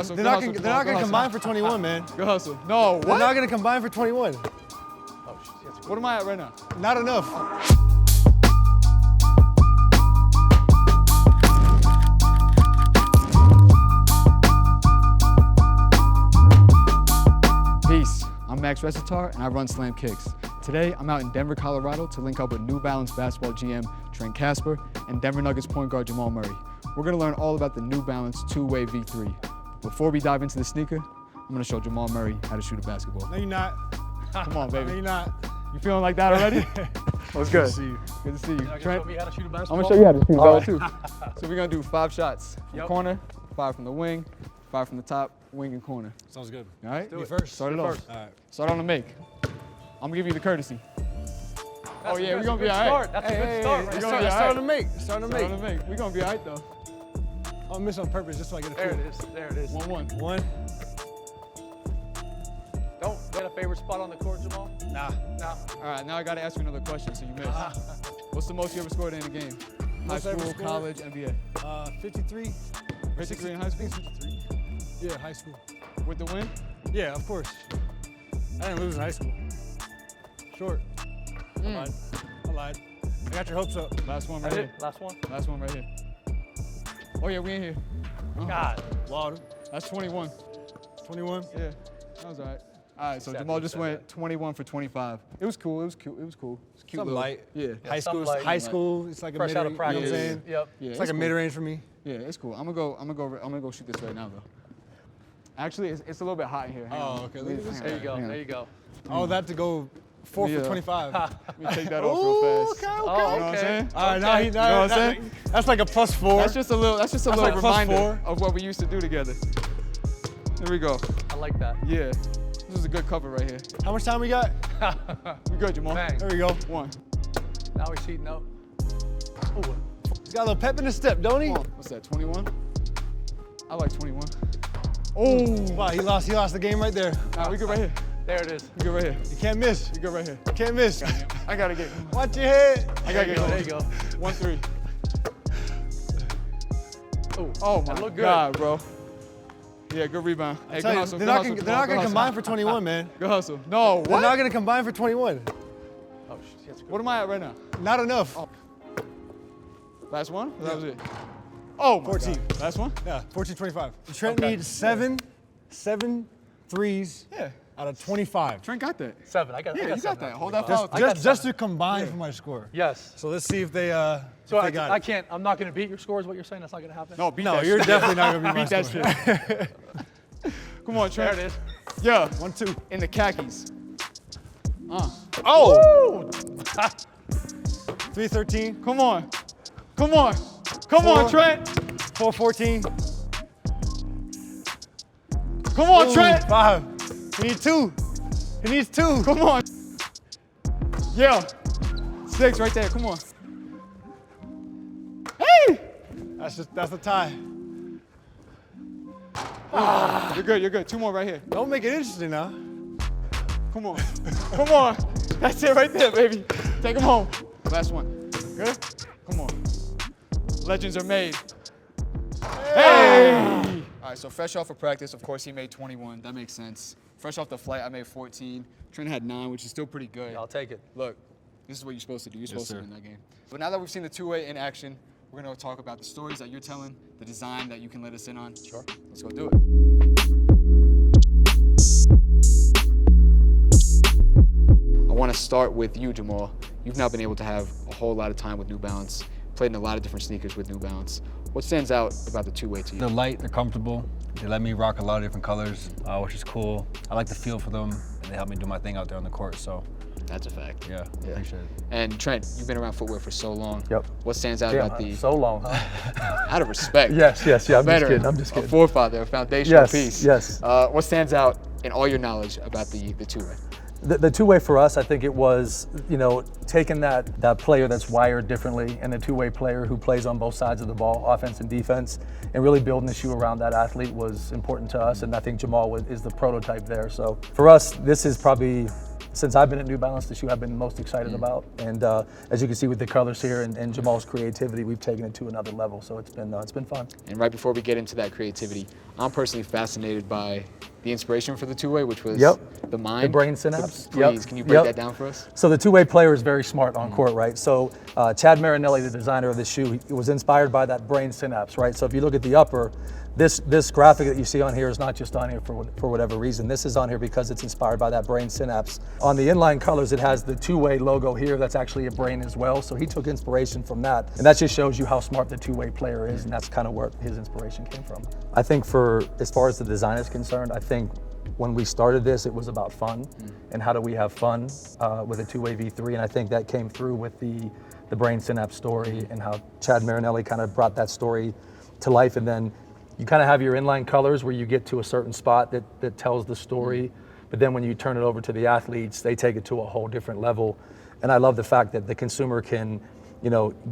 hustle. They're not going to combine for 21, man. Good hustle. No, what? They're not going to combine for 21. Oh, shit. What am I at right now? Not enough. Peace. I'm Max Resitar, and I run Slam Kicks. Today, I'm out in Denver, Colorado to link up with New Balance basketball GM Trent Casper and Denver Nuggets point guard Jamal Murray. We're gonna learn all about the New Balance two-way V3. Before we dive into the sneaker, I'm gonna show Jamal Murray how to shoot a basketball. No, you're not. Come on, baby. No, you're not. You feeling like that already? What's good? Good to see you. Good to see you. You're Trent, gonna show me how to shoot a basketball? I'm gonna show you how to shoot a All ball too. So we're gonna do 5 shots from corner, 5 from the wing, 5 from the top, wing and corner. Sounds good. All right? Me first. Start it off. All right. Start on the make. I'm gonna give you the courtesy. That's yeah, we're gonna be good all right. start. That's a good start. Right? Start to make. Start to Start on make. the make. We're gonna be all right though. I'll miss on purpose just so I get a There feel. it is. There it is. 1-1. One. Don't get a favorite spot on the court, Jamal. Nah. No. All right, now I gotta ask you another question so you missed. What's the most you ever scored in a game? High Most I ever school, scored? college, NBA. 53. 53 in high school? 53. Yeah, high school. With the win? Yeah, of course. I didn't lose in high school. Short. I lied. I got your hopes up. Last one right That's here. it. Last one. Last one right here. Oh yeah, we in here. God. Water. That's 21. 21. Yeah, that was all right. All right, so Sad Jamal you just said went 21 for 25. It was cool. It was cute. It was cool. It's cute. Something little- light. Yeah. High school. something light. High school. It's like a Fresh out mid-range. of practice. You know what I'm saying? Yep. Yeah. It's like a cool. mid-range for me. Yeah, it's cool. I'm gonna go shoot this right now though. Actually, it's a little bit hot in here. Hang on. Oh, okay. Look at this. There you go. Hang on. There you go. Oh, that to go 4 Yeah. for 25. Let me take that off real fast. Okay, okay. Oh, You know what I'm okay. saying? All right, now Okay. he, You know what I'm now, saying? that's like a +4. That's just a little like reminder +4. of what we used to do together. Here we go. I like that. Yeah. This is a good cover right here. How much time we got? We good, Jamal? Bang. There we go. 1. Now we're heating up. Ooh. He's got a little pep in his step, don't he? Come on. What's that? 21? I like 21. Oh! Wow, he lost the game right there. Nah, we good right here. There it is. We good right here. You can't miss. We good right here. You can't miss. I gotta get. Watch your head. I gotta There get. you go. 1-3. Ooh. Oh That my looked good. God, bro. Yeah, good rebound. Hey, Tell good you, hustle. they're Good not hustle. gonna, Jamal. they're not gonna Good combine hustle. for 21, man. Good hustle. No, They're not what? gonna combine for 21. Oh, shit. That's good. What am I at right now? Not enough. Oh. Last one? Or that was it? Oh, my 14. God. Last one? Yeah, 14-25. Trent Okay. needs seven threes Yeah. out of 25. Trent got that. 7. I got. Yeah, I got you 7 got that. out of Hold that 25. foul. I got Just 7. to combine for my score. Yes. So let's see if they, So if they got I it. can't. I'm not gonna beat your score. Is what you're saying? That's not gonna happen. No, beat No, that you're shit. definitely not gonna be my Beat that score. shit. Come on, There Trent. it is. Yeah. 1-2. In the khakis. Oh! 3-13. Come on. Come on. Come on, 4. Trent. 4-14. Come on, Ooh, Trent. 5. He needs 2. He needs 2. Come on. Yeah. 6 right there. Come on. Hey. That's a tie. You're good. You're good. 2 more right here. Don't make it interesting now. Come on. Come on. That's it right there, baby. Take him home. Last one. Good? Come on. Legends are made. Hey! All right, so fresh off of practice, of course, he made 21. That makes sense. Fresh off the flight, I made 14. Trent had 9, which is still pretty good. I'll take it. Look, this is what you're supposed to do. You're supposed sir. to win that game. But now that we've seen the two-way in action, we're going to talk about the stories that you're telling, the design that you can let us in on. Sure. Let's go do it. I want to start with you, Jamal. You've now been able to have a whole lot of time with New Balance, played in a lot of different sneakers with New Balance. What stands out about the two-way to you? They're light, they're comfortable. They let me rock a lot of different colors, which is cool. I like the feel for them, and they help me do my thing out there on the court, so That's a fact. yeah, appreciate it. And Trent, you've been around footwear for so long. Yep. What stands out about the, So long. Huh? out of respect? Yes. Yeah. I'm just Veteran, kidding. I'm just a kidding. forefather, a foundational Yes, piece. yes. What stands out in all your knowledge about the two-way? The two-way for us, I think it was, taking that player that's wired differently and a two-way player who plays on both sides of the ball, offense and defense, and really building the shoe around that athlete was important to us. And I think Jamal is the prototype there. So for us, this is probably, since I've been at New Balance, the shoe I've been most excited about. And as you can see with the colors here and Jamal's creativity, we've taken it to another level. So it's been fun. And right before we get into that creativity, I'm personally fascinated by the inspiration for the two-way, which was the mind. The brain synapse. Please, can you break that down for us? So the two-way player is very smart on court, right? So Chad Marinelli, the designer of this shoe, he was inspired by that brain synapse, right? So if you look at the upper, this graphic that you see on here is not just on here for whatever reason. This is on here because it's inspired by that brain synapse. On the inline colors, it has the two-way logo here. That's actually a brain as well. So he took inspiration from that. And that just shows you how smart the two-way player is. And that's kind of where his inspiration came from. I think as far as the design is concerned, I think when we started this, it was about fun and how do we have fun with a two-way V3. And I think that came through with the brain synapse story and how Chad Marinelli kind of brought that story to life. And then you kind of have your inline colors where you get to a certain spot that tells the story. But then when you turn it over to the athletes, they take it to a whole different level. And I love the fact that the consumer can,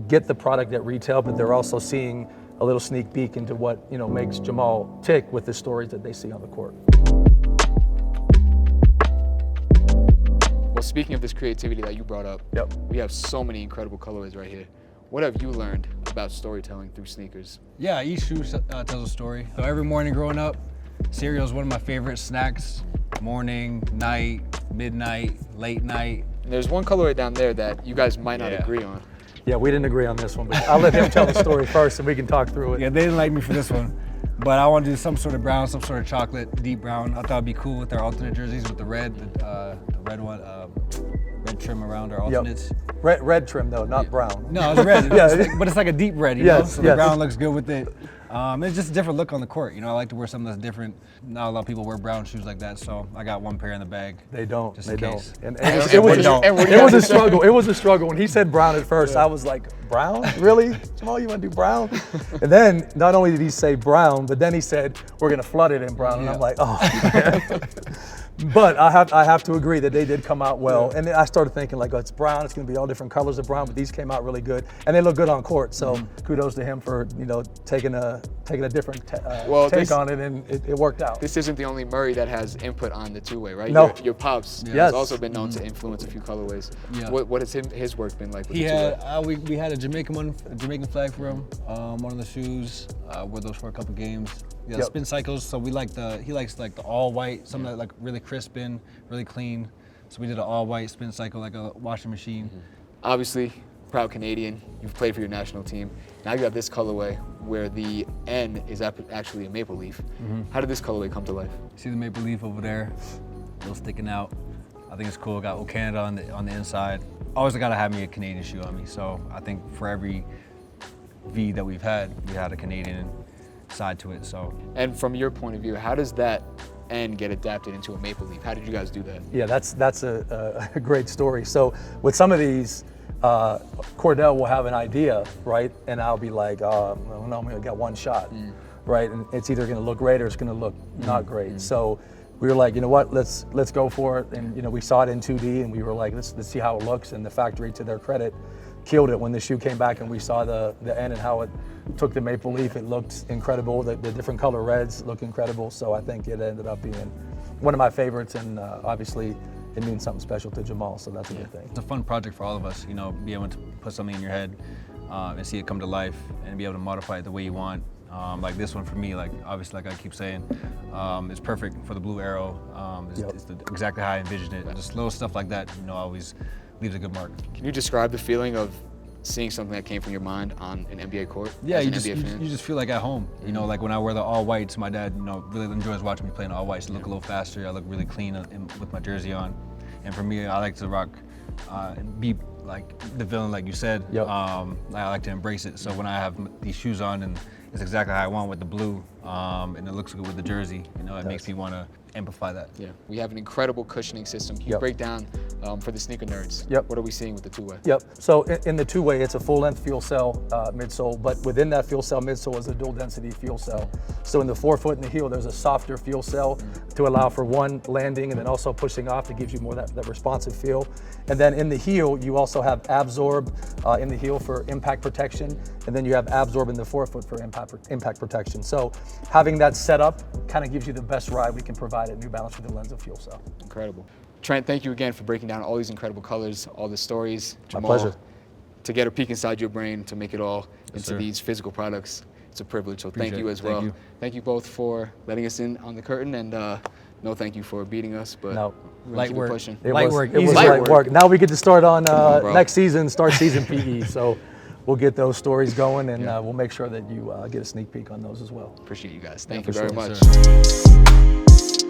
get the product at retail, but they're also seeing a little sneak peek into what, makes Jamal tick with the stories that they see on the court. Well, speaking of this creativity that you brought up, we have so many incredible colorways right here. What have you learned about storytelling through sneakers? Yeah, each shoe tells a story. So every morning growing up, cereal is one of my favorite snacks. Morning, night, midnight, late night. And there's one colorway down there that you guys might not agree on. Yeah, we didn't agree on this one, but I'll let him tell the story first and we can talk through it. Yeah, they didn't like me for this one. But I want to do some sort of brown, some sort of chocolate, deep brown. I thought it'd be cool with our alternate jerseys with the red, the red one, red trim around our alternates. Red trim though, not brown. No, it's red, but it's like a deep red, you know? So the brown looks good with it. It's just a different look on the court. I like to wear something that's different. Not a lot of people wear brown shoes like that, so I got one pair in the bag. They don't. Just they in don't. case. And it was a struggle. It was a struggle. When he said brown at first, I was like, brown? Really? Jamal, you want to do brown? And then not only did he say brown, but then he said, we're going to flood it in brown. And I'm like, oh, man. But I have to agree that they did come out well. And I started thinking like, oh, it's brown. It's going to be all different colors of brown, but these came out really good. And they look good on court. So kudos to him for, taking a different take on it, and it worked out. This isn't the only Murray that has input on the two-way, right? No. Your pops has also been known to influence a few colorways. Yeah. What has his work been like with the two-way? We had a Jamaican flag for him, one of the shoes. Wore those for a couple games. Yeah, spin cycles. So he likes like the all white, something that like really crisp in, really clean. So we did an all white spin cycle like a washing machine. Obviously, proud Canadian. You've played for your national team. Now you got this colorway where the N is actually a maple leaf. How did this colorway come to life? See the maple leaf over there, a little sticking out. I think it's cool. Got Canada on the inside. Always gotta have me a Canadian shoe on me. So I think for every V that we had a Canadian side to it. So. And from your point of view, how does that N get adapted into a maple leaf? How did you guys do that? Yeah, that's a great story. So with some of these, Cordell will have an idea, right? And I'll be like, no, I'm gonna get one shot, right? And it's either gonna look great or it's gonna look not great. So we were like, you know what, let's go for it. And we saw it in 2D and we were like, let's see how it looks. And the factory, to their credit, killed it when the shoe came back and we saw the N and how it took the maple leaf. It looked incredible. The different color reds look incredible. So I think it ended up being one of my favorites, and obviously it means something special to Jamal, so that's a good thing. It's a fun project for all of us, be able to put something in your head and see it come to life and be able to modify it the way you want. Like this one for me, like obviously, like I keep saying, it's perfect for the blue arrow. It's exactly how I envisioned it. Just little stuff like that, always leaves a good mark. Can you describe the feeling of seeing something that came from your mind on an NBA court? Yeah, you just feel like at home. Like when I wear the all whites, my dad, really enjoys watching me play in all whites. I look a little faster. I look really clean with my jersey on. And for me, I like to rock and be like the villain, like you said. I like to embrace it. So when I have these shoes on and it's exactly how I want with the blue, and it looks good with the jersey. You know, it makes me want to amplify that. Yeah, we have an incredible cushioning system. Can you break down for the sneaker nerds? Yep. What are we seeing with the two-way? Yep. So in the two-way, it's a full-length fuel cell midsole, but within that fuel cell midsole is a dual-density fuel cell. So in the forefoot and the heel, there's a softer fuel cell to allow for one landing and then also pushing off. That gives you more that responsive feel. And then in the heel, you also have Absorb in the heel for impact protection, and then you have Absorb in the forefoot for impact protection. So having that set up kind of gives you the best ride we can provide at New Balance with the lens of fuel cell. Incredible. Trent, thank you again for breaking down all these incredible colors, all the stories. My Jamal, pleasure. to get a peek inside your brain, to make it all into sir. these physical products, it's a privilege. So thank Appreciate you it. as Thank well. you. Thank you both for letting us in on the curtain, and no thank you for beating us, but No. we're gonna Light keep work. it pushing. It Light was, work, It was easy light work. work. Now we get to start on bro. next season, start season PE. So we'll get those stories going, and we'll make sure that you get a sneak peek on those as well. Appreciate you guys. Thank for you very sure. much. Yes, sir.